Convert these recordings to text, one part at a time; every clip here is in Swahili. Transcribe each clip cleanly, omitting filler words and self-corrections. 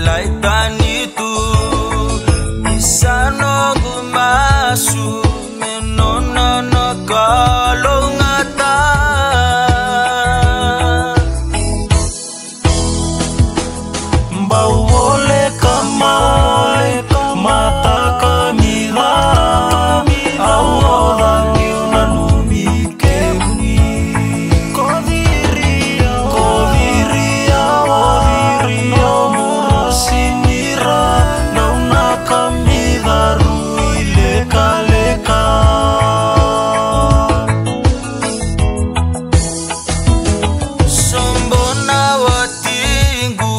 laitani tu isano gumasu menona nakalongata bawole kamai mata kamila awoda niunanumi kemuni kodiria murasinira nauna kamida ruile kaleka sombona watingu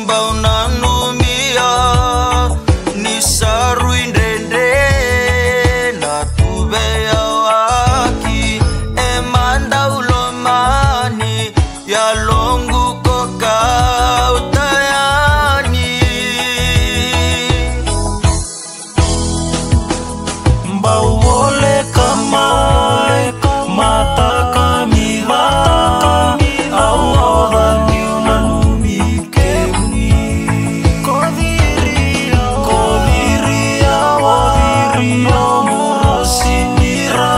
baunanumia nisaruindende na tubea waki emanda ulomani ya longu koka utayani bawole kamai mata kamila awoda niunanumi kemuni kodiria murasinira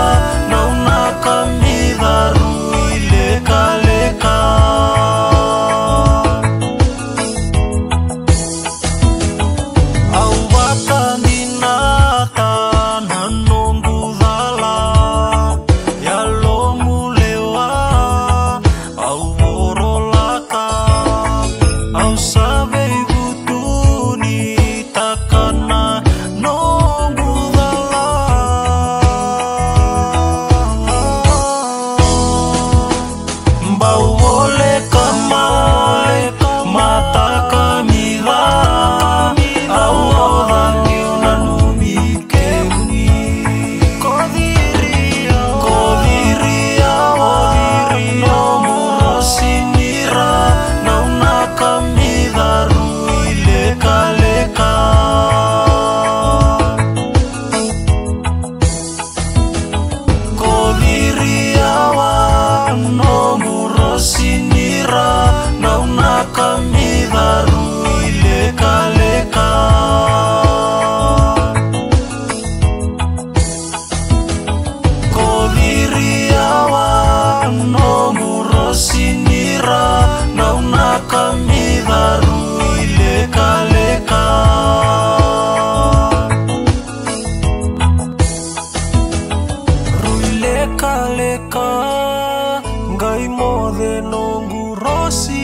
nauna kamida ruile kaleka awatandinata nanongudala yalomulewa auvorolaka ausabeibutuni takana nongudala bawole kamai mata kamila awoda niunanumi kemuni kodiria murasinira nauna kamida ruile kaleka kodiria no murasinira nauna kamida ruile kaleka kodiria no murasinira nauna kamida ruile kaleka ruile kaleka ngai mothe nongu rosi